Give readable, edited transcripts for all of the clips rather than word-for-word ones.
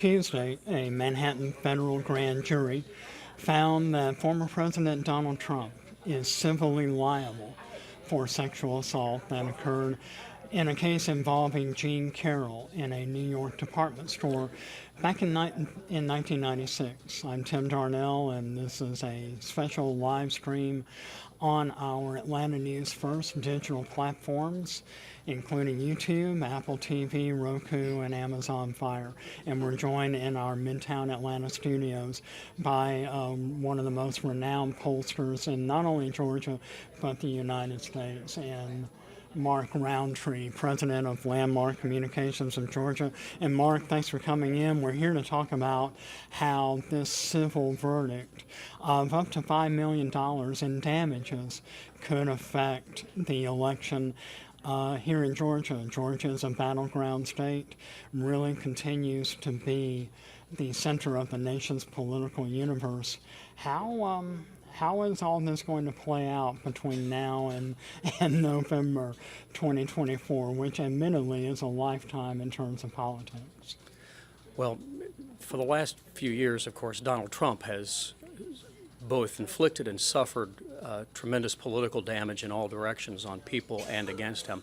Tuesday, a Manhattan federal grand jury found that former President Donald Trump is civilly liable for sexual assault that occurred in a case involving Jean Carroll in a New York department store back in 1996. I'm Tim Darnell, and this is a special live stream on our Atlanta News First digital platforms, including YouTube, Apple TV, Roku, and Amazon Fire. And we're joined in our Midtown Atlanta studios by one of the most renowned pollsters in not only Georgia, but the United States, and Mark Roundtree, president of Landmark Communications of Georgia. And Mark, thanks for coming in. We're here to talk about how this civil verdict of up to $5 million in damages could affect the election here in Georgia. Georgia is a battleground state, really continues to be the center of the nation's political universe. How is all this going to play out between now and November 2024, which admittedly is a lifetime in terms of politics? Well, for the last few years, of course, Donald Trump has both inflicted and suffered tremendous political damage in all directions on people and against him.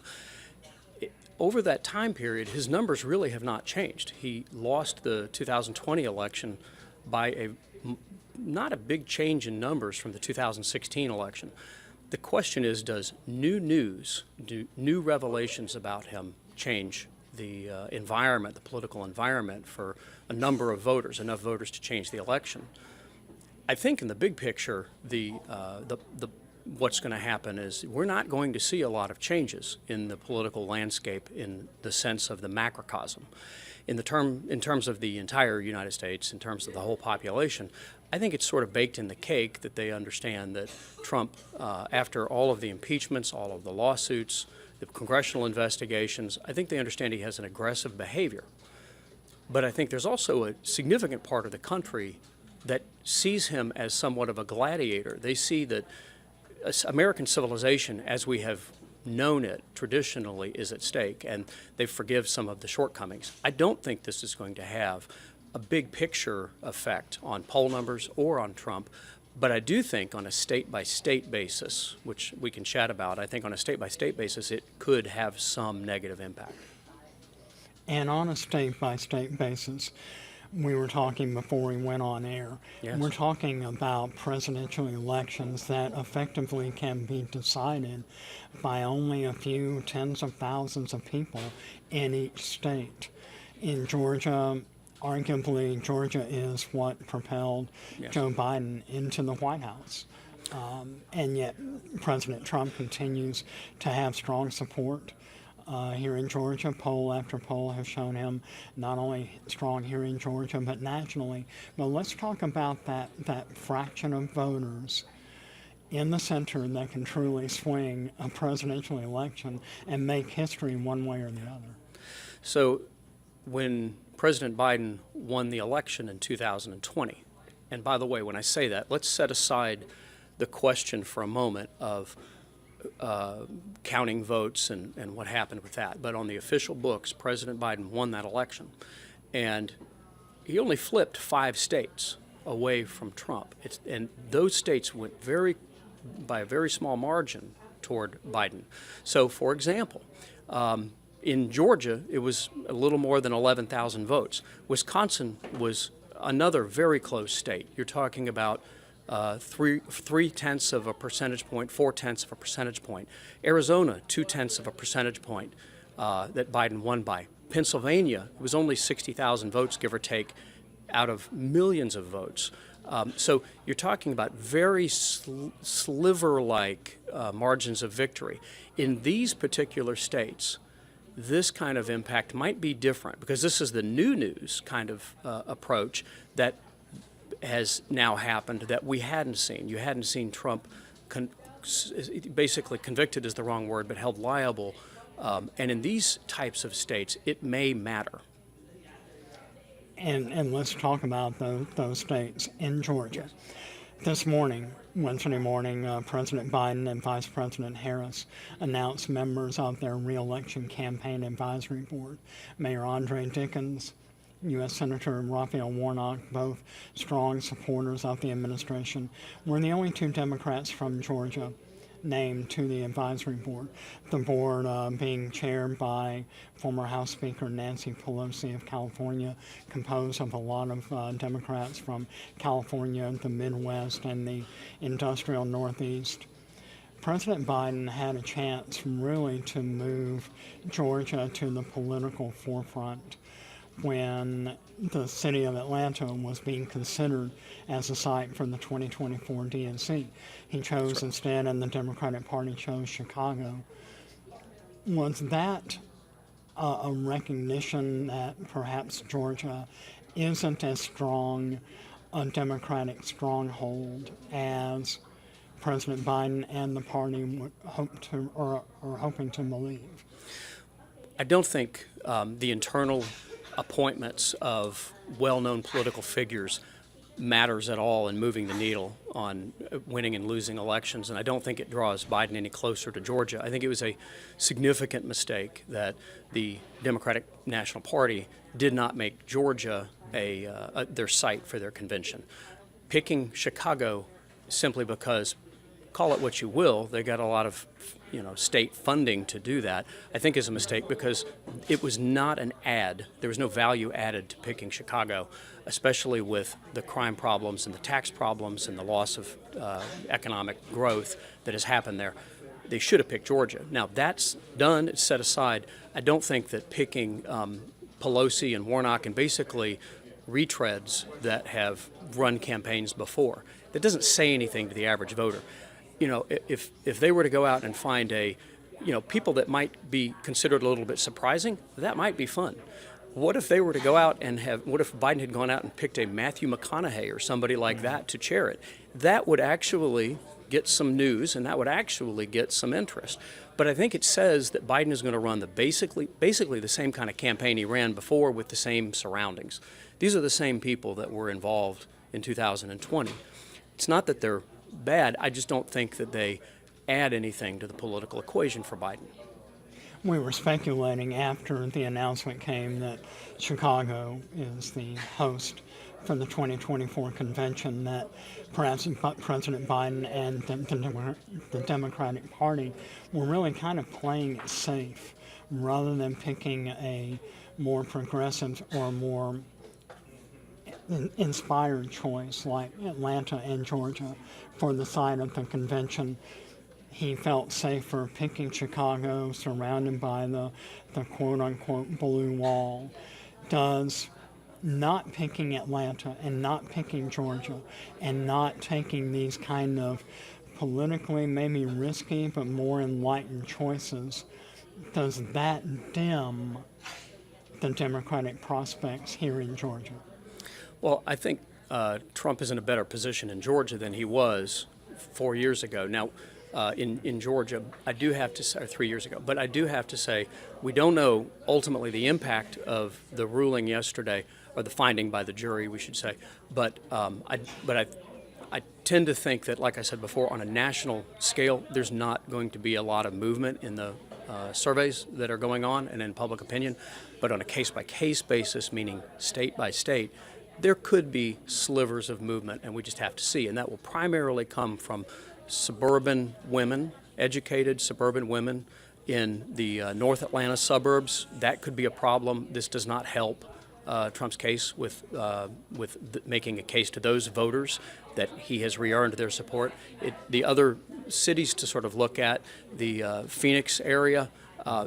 Over that time period, his numbers really have not changed. He lost the 2020 election by not a big change in numbers from the 2016 election. The question is, does new news, do new revelations about him change the environment, the political environment for a number of voters, enough voters to change the election? I think in the big picture, what's going to happen is we're not going to see a lot of changes in the political landscape in the sense of the macrocosm. In terms of the entire United States, in terms of the whole population, I think it's sort of baked in the cake that they understand that Trump, after all of the impeachments, all of the lawsuits, the congressional investigations, I think they understand he has an aggressive behavior. But I think there's also a significant part of the country that sees him as somewhat of a gladiator. They see that American civilization, as we have known it traditionally, is at stake, and they forgive some of the shortcomings. I don't think this is going to have a big picture effect on poll numbers or on Trump, but I do think on a state-by-state basis, which we can chat about, I think on a state-by-state basis it could have some negative impact. And on a state-by-state basis, we were talking before we went on air. Yes. We're talking about presidential elections that effectively can be decided by only a few tens of thousands of people in each state. In Georgia, arguably, Georgia is what propelled Joe Biden into the White House. And yet President Trump continues to have strong support here in Georgia. Poll after poll has shown him not only strong here in Georgia, but nationally. But let's talk about that fraction of voters in the center that can truly swing a presidential election and make history one way or the other. So when President Biden won the election in 2020, and by the way, when I say that, let's set aside the question for a moment of counting votes and what happened with that. But on the official books, President Biden won that election, and he only flipped 5 states away from Trump. And those states went by a very small margin toward Biden. So, for example, in Georgia, it was a little more than 11,000 votes. Wisconsin was another very close state. You're talking about 3/10 of a percentage point, 4/10 of a percentage point. Arizona, 2/10 of a percentage point that Biden won by. Pennsylvania, it was only 60,000 votes, give or take, out of millions of votes. So you're talking about very sliver-like margins of victory. In these particular states, this kind of impact might be different because this is the new news kind of approach that has now happened that we hadn't seen. You hadn't seen Trump basically convicted is the wrong word, but held liable. And in these types of states, it may matter. And let's talk about those states in Georgia. Yes. This morning, Wednesday morning, President Biden and Vice President Harris announced members of their reelection campaign advisory board. Mayor Andre Dickens, U.S. Senator Raphael Warnock, both strong supporters of the administration, were the only two Democrats from Georgia named to the advisory board. The board being chaired by former House Speaker Nancy Pelosi of California, composed of a lot of Democrats from California, the Midwest, and the industrial Northeast. President Biden had a chance really to move Georgia to the political forefront when the city of Atlanta was being considered as a site for the 2024 DNC. He chose instead, and the Democratic Party chose Chicago. Was that a recognition that perhaps Georgia isn't as strong a Democratic stronghold as President Biden and the party would hope to, or are hoping to believe? I don't think the internal appointments of well-known political figures matters at all in moving the needle on winning and losing elections, and I don't think it draws Biden any closer to Georgia. I think it was a significant mistake that the Democratic National Party did not make Georgia their site for their convention. Picking Chicago simply because, call it what you will, they got a lot of state funding to do that, I think is a mistake because it was not an ad. There was no value added to picking Chicago, especially with the crime problems and the tax problems and the loss of economic growth that has happened there. They should have picked Georgia. Now that's done, it's set aside. I don't think that picking Pelosi and Warnock and basically retreads that have run campaigns before, that doesn't say anything to the average voter. If they were to go out and find people that might be considered a little bit surprising, that might be fun. What if they were to go out and what if Biden had gone out and picked a Matthew McConaughey or somebody like that to chair it? That would actually get some news and that would actually get some interest. But I think it says that Biden is going to run basically the same kind of campaign he ran before with the same surroundings. These are the same people that were involved in 2020. It's not that they're bad. I just don't think that they add anything to the political equation for Biden. We were speculating after the announcement came that Chicago is the host for the 2024 convention, that perhaps President Biden and the Democratic Party were really kind of playing it safe rather than picking a more progressive or more inspired choice like Atlanta and Georgia for the site of the convention. He felt safer picking Chicago, surrounded by the quote-unquote blue wall. Does not picking Atlanta and not picking Georgia and not taking these kind of politically maybe risky but more enlightened choices, does that dim the Democratic prospects here in Georgia? Well, I think Trump is in a better position in Georgia than he was 4 years ago. Now, in Georgia, I do have to say, or 3 years ago, but I do have to say, we don't know ultimately the impact of the ruling yesterday, or the finding by the jury, we should say. But I tend to think that, like I said before, on a national scale, there's not going to be a lot of movement in the surveys that are going on and in public opinion. But on a case-by-case basis, meaning state by state, there could be slivers of movement, and we just have to see. And that will primarily come from suburban women, educated suburban women in the North Atlanta suburbs. That could be a problem. This does not help Trump's case with making a case to those voters that he has re-earned their support. The other cities to sort of look at, the Phoenix area,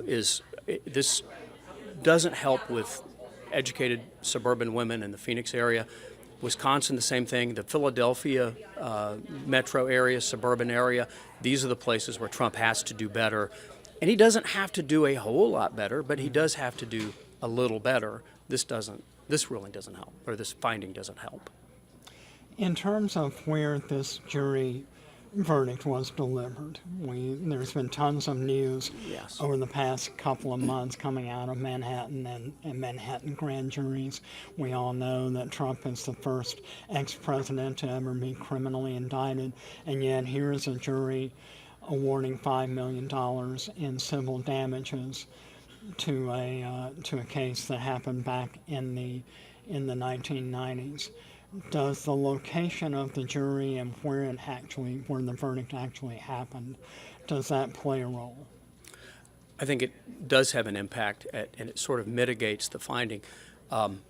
this doesn't help with educated suburban women in the Phoenix area. Wisconsin, the same thing. The Philadelphia metro area, suburban area, these are the places where Trump has to do better. And he doesn't have to do a whole lot better, but he does have to do a little better. This ruling doesn't help, or this finding doesn't help. In terms of where this jury verdict was delivered, there's been tons of news over the past couple of months coming out of Manhattan and Manhattan grand juries. We all know that Trump is the first ex-president to ever be criminally indicted, and yet here is a jury awarding $5 million in civil damages. to a case that happened back in the 1990s. Does the location of the jury and where the verdict actually happened, does that play a role? I think it does have an impact, and it sort of mitigates the finding. I'm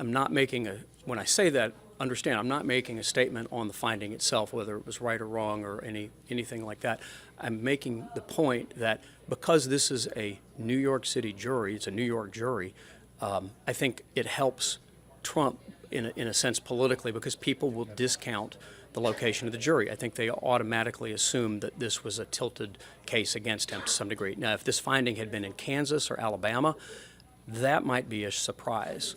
not making when I say that, understand, I'm not making a statement on the finding itself, whether it was right or wrong or anything like that. I'm making the point that because this is a New York City jury, it's a New York jury, I think it helps Trump in a sense politically, because people will discount the location of the jury. I think they automatically assume that this was a tilted case against him to some degree. Now, if this finding had been in Kansas or Alabama, that might be a surprise.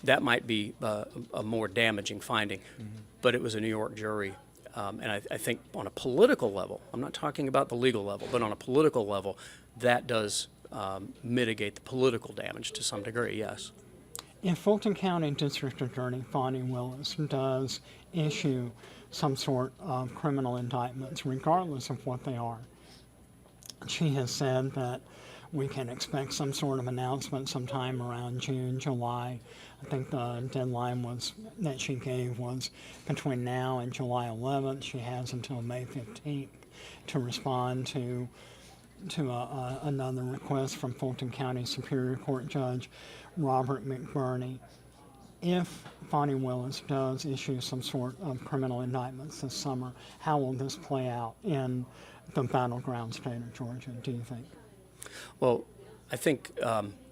That might be a more damaging finding, but it was a New York jury. And I think on a political level, I'm not talking about the legal level, but on a political level, that does mitigate the political damage to some degree, yes. If Fulton County District Attorney Fonnie Willis does issue some sort of criminal indictments, regardless of what they are, she has said that we can expect some sort of announcement sometime around June, July. I think the deadline that she gave was between now and July 11th. She has until May 15th to respond to another request from Fulton County Superior Court Judge Robert McBurney. If Fonnie Willis does issue some sort of criminal indictments this summer, how will this play out in the battleground state of Georgia, do you think? Well, I think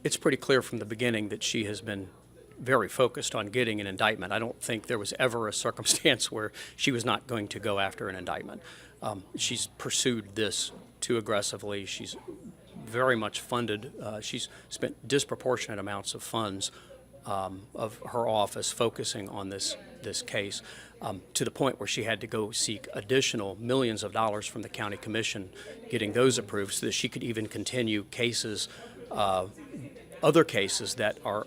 it's pretty clear from the beginning that she has been very focused on getting an indictment. I don't think there was ever a circumstance where she was not going to go after an indictment. She's pursued this too aggressively. She's very much funded. She's spent disproportionate amounts of funds of her office focusing on this case, to the point where she had to go seek additional millions of dollars from the county commission, getting those approved so that she could even continue cases, other cases that are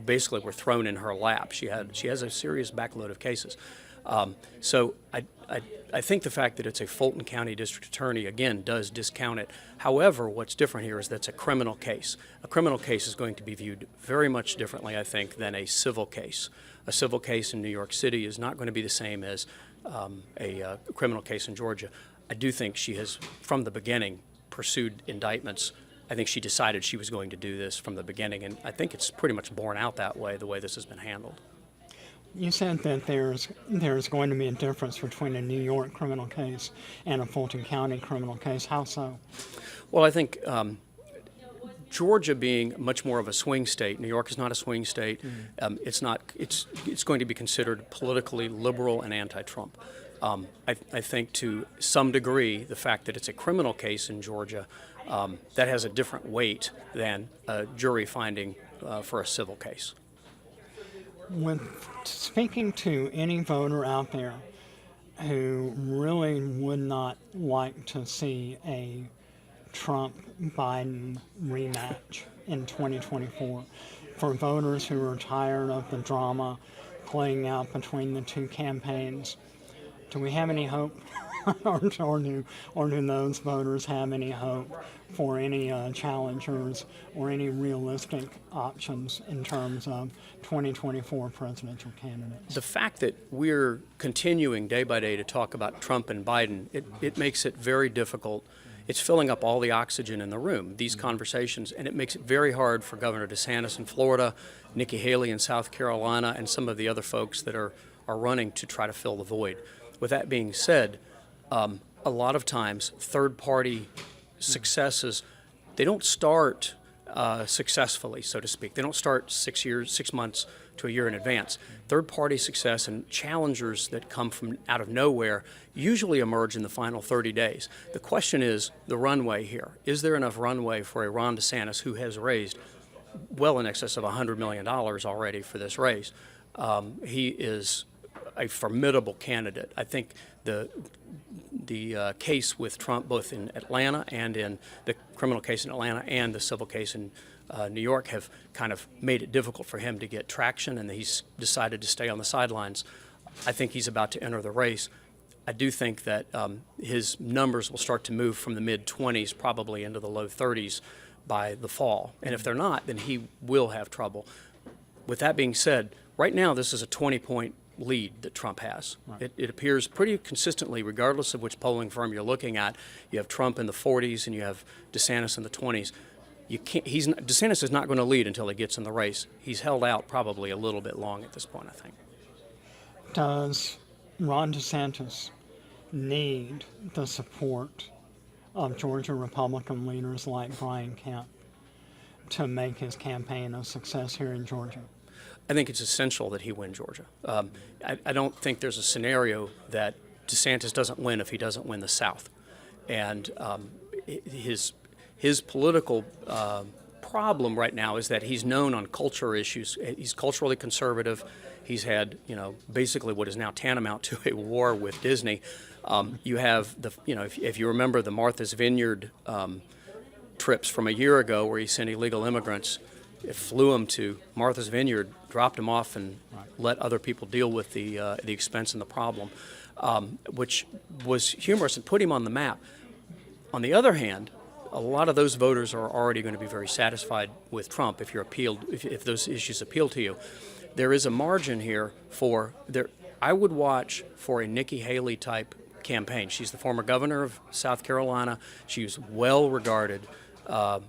basically were thrown in her lap. She has a serious backload of cases. So I think the fact that it's a Fulton County District Attorney, again, does discount it. However, what's different here is that's a criminal case. A criminal case is going to be viewed very much differently, I think, than a civil case. A civil case in New York City is not going to be the same as a criminal case in Georgia. I do think she has, from the beginning, pursued indictments. I think she decided she was going to do this from the beginning, and I think it's pretty much borne out that way, the way this has been handled. You said that there's going to be a difference between a New York criminal case and a Fulton County criminal case. How so? Well, I think Georgia being much more of a swing state, New York is not a swing state. It's going to be considered politically liberal and anti-Trump. I think to some degree the fact that it's a criminal case in Georgia, that has a different weight than a jury finding for a civil case. When speaking to any voter out there who really would not like to see a Trump-Biden rematch in 2024, for voters who are tired of the drama playing out between the two campaigns, do we have any hope? or do those voters have any hope for any challengers or any realistic options in terms of 2024 presidential candidates? The fact that we're continuing day by day to talk about Trump and Biden, it makes it very difficult. It's filling up all the oxygen in the room, these conversations, and it makes it very hard for Governor DeSantis in Florida, Nikki Haley in South Carolina, and some of the other folks that are running to try to fill the void. With that being said, a lot of times third-party successes, they don't start successfully, so to speak. They don't start 6 months to a year in advance. Third-party success and challengers that come from out of nowhere usually emerge in the final 30 days. The question is the runway here. Is there enough runway for a Ron DeSantis who has raised well in excess of $100 million already for this race? He is a formidable candidate. I think the case with Trump, both in Atlanta and in the criminal case in Atlanta and the civil case in New York, have kind of made it difficult for him to get traction, and he's decided to stay on the sidelines. I think he's about to enter the race. I do think that his numbers will start to move from the mid-20s probably into the low 30s by the fall. And if they're not, then he will have trouble. With that being said, right now this is a 20-point lead that Trump has. Right. It appears pretty consistently, regardless of which polling firm you're looking at. You have Trump in the 40s and you have DeSantis in the 20s. DeSantis is not going to lead until he gets in the race. He's held out probably a little bit long at this point, I think. Does Ron DeSantis need the support of Georgia Republican leaders like Brian Kemp to make his campaign a success here in Georgia? I think it's essential that he win Georgia. I don't think there's a scenario that DeSantis doesn't win if he doesn't win the South. And his political problem right now is that he's known on culture issues. He's culturally conservative. He's had, basically what is now tantamount to a war with Disney. You have if you remember the Martha's Vineyard trips from a year ago, where he sent illegal immigrants, it flew them to Martha's Vineyard, dropped them off, and let other people deal with the expense and the problem, which was humorous and put him on the map. On the other hand, a lot of those voters are already going to be very satisfied with Trump if those issues appeal to you. There is a margin here I would watch for a Nikki Haley type campaign. She's the former governor of South Carolina. She was well regarded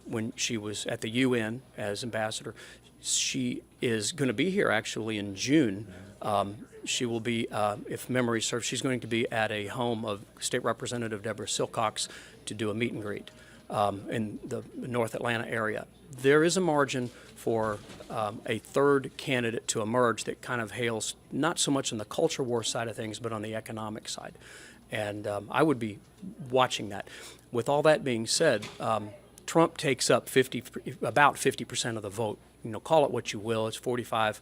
when she was at the UN as ambassador. She is going to be here actually in June. She will be, if memory serves, she's going to be at a home of State Representative Deborah Silcox to do a meet and greet in the North Atlanta area. There is a margin for a third candidate to emerge that kind of hails not so much on the culture war side of things, but on the economic side. And I would be watching that. With all that being said, Trump takes up about 50% of the vote. Call it what you will. It's 45%.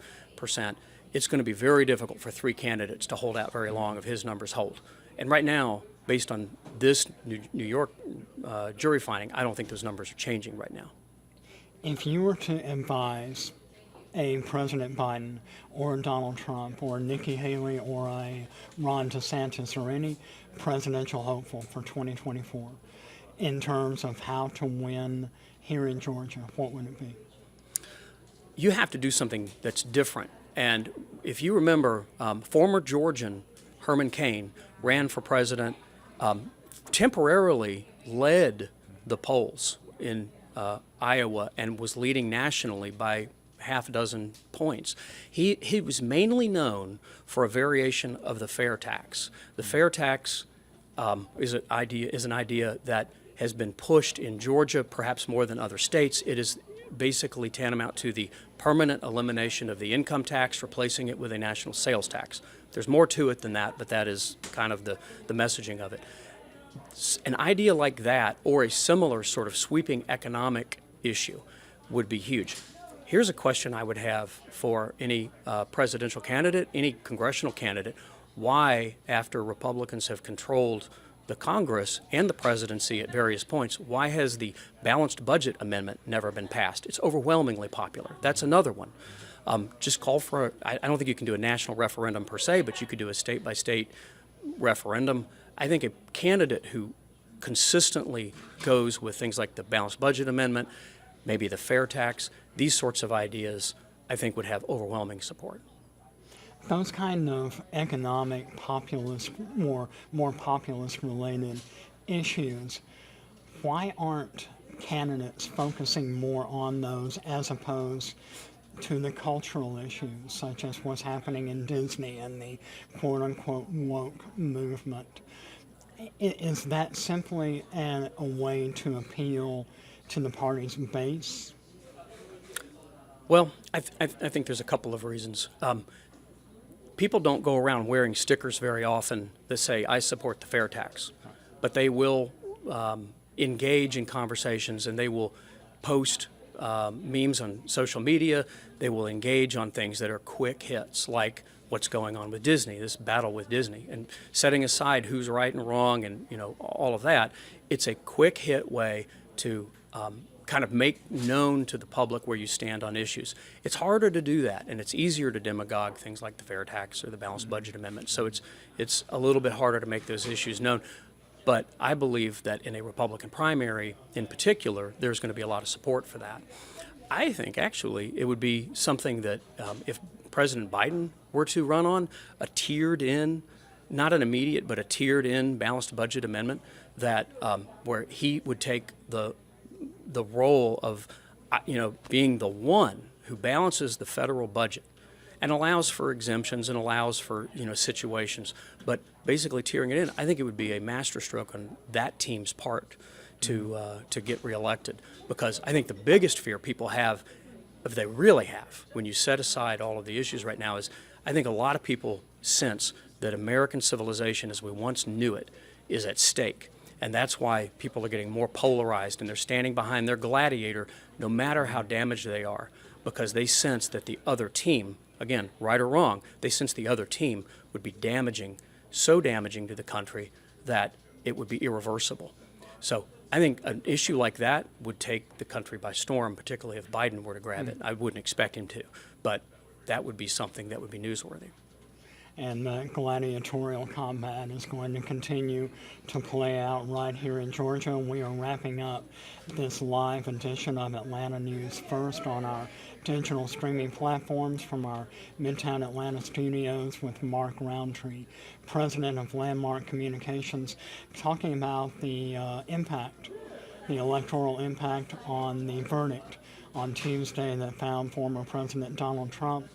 It's going to be very difficult for three candidates to hold out very long if his numbers hold. And right now, based on this New York jury finding, I don't think those numbers are changing right now. If you were to advise a President Biden or Donald Trump or Nikki Haley or a Ron DeSantis or any presidential hopeful for 2024 in terms of how to win here in Georgia, what would it be? You have to do something that's different. And if you remember, former Georgian Herman Cain ran for president, temporarily led the polls in Iowa and was leading nationally by half a dozen points. He was mainly known for a variation of the fair tax. The fair tax is an idea that has been pushed in Georgia, perhaps more than other states. It is basically tantamount to the permanent elimination of the income tax, replacing it with a national sales tax. There's more to it than that, but that is kind of the messaging of it. An idea like that, or a similar sort of sweeping economic issue, would be huge. Here's a question I would have for any presidential candidate, any congressional candidate. Why, after Republicans have controlled the Congress and the presidency at various points, why has the balanced budget amendment never been passed? It's overwhelmingly popular. That's another one. Just call for, I don't think you can do a national referendum per se, but you could do a state-by-state referendum. I think a candidate who consistently goes with things like the balanced budget amendment, maybe the fair tax, these sorts of ideas, I think would have overwhelming support. Those kind of economic populist, more populist related issues, why aren't candidates focusing more on those as opposed to the cultural issues, such as what's happening in Disney and the quote-unquote woke movement? Is that simply a way to appeal to the party's base? Well, I think there's a couple of reasons. People don't go around wearing stickers very often that say, I support the fair tax. But they will engage in conversations, and they will post memes on social media. They will engage on things that are quick hits, like what's going on with Disney, this battle with Disney, and setting aside who's right and wrong and all of that. It's a quick hit way to kind of make known to the public where you stand on issues. It's harder to do that, and it's easier to demagogue things like the fair tax or the balanced budget amendment. So it's a little bit harder to make those issues known. But I believe that in a Republican primary in particular, there's going to be a lot of support for that. I think actually it would be something that if President Biden were to run on a tiered in, not an immediate, but a tiered in balanced budget amendment that where he would take the role of being the one who balances the federal budget and allows for exemptions and allows for situations, but basically tearing it in. I think it would be a masterstroke on that team's part to get reelected, because I think the biggest fear people have, if they really have, when you set aside all of the issues right now, is I think a lot of people sense that American civilization as we once knew it is at stake. And that's why people are getting more polarized and they're standing behind their gladiator no matter how damaged they are, because they sense that the other team, again, right or wrong, they sense the other team would be so damaging to the country that it would be irreversible. So I think an issue like that would take the country by storm, particularly if Biden were to grab it. I wouldn't expect him to, but that would be something that would be newsworthy. And the gladiatorial combat is going to continue to play out right here in Georgia. We are wrapping up this live edition of Atlanta News First on our digital streaming platforms from our Midtown Atlanta studios with Mark Roundtree, president of Landmark Communications, talking about the electoral impact on the verdict on Tuesday that found former President Donald Trump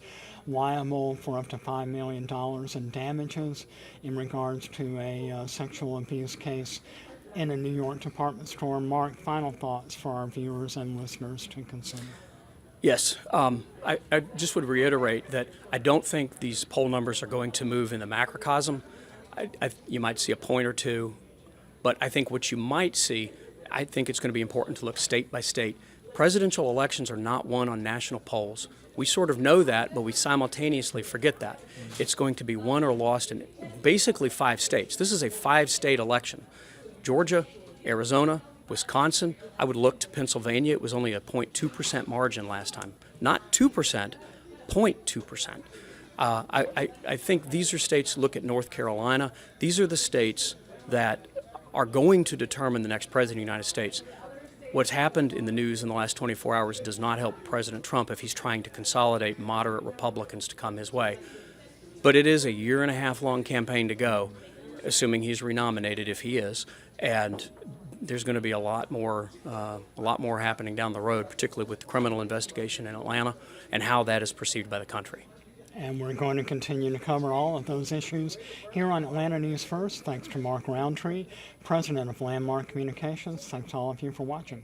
liable for up to $5 million in damages in regards to a sexual abuse case in a New York department store. Mark, final thoughts for our viewers and listeners to consider. Yes, I just would reiterate that I don't think these poll numbers are going to move in the macrocosm. You might see a point or two, but I think what you might see, I think it's going to be important to look state by state. Presidential elections are not won on national polls. We sort of know that, but we simultaneously forget that. It's going to be won or lost in basically 5 states. This is a 5-state election. Georgia, Arizona, Wisconsin. I would look to Pennsylvania. It was only a 0.2% margin last time. Not 2%, 0.2%. I think these are states, look at North Carolina. These are the states that are going to determine the next president of the United States. What's happened in the news in the last 24 hours does not help President Trump if he's trying to consolidate moderate Republicans to come his way. But it is a 1.5-year-long campaign to go, assuming he's renominated, if he is, and there's going to be a lot more happening down the road, particularly with the criminal investigation in Atlanta and how that is perceived by the country. And we're going to continue to cover all of those issues here on Atlanta News First. Thanks to Mark Roundtree, president of Landmark Communications. Thanks to all of you for watching.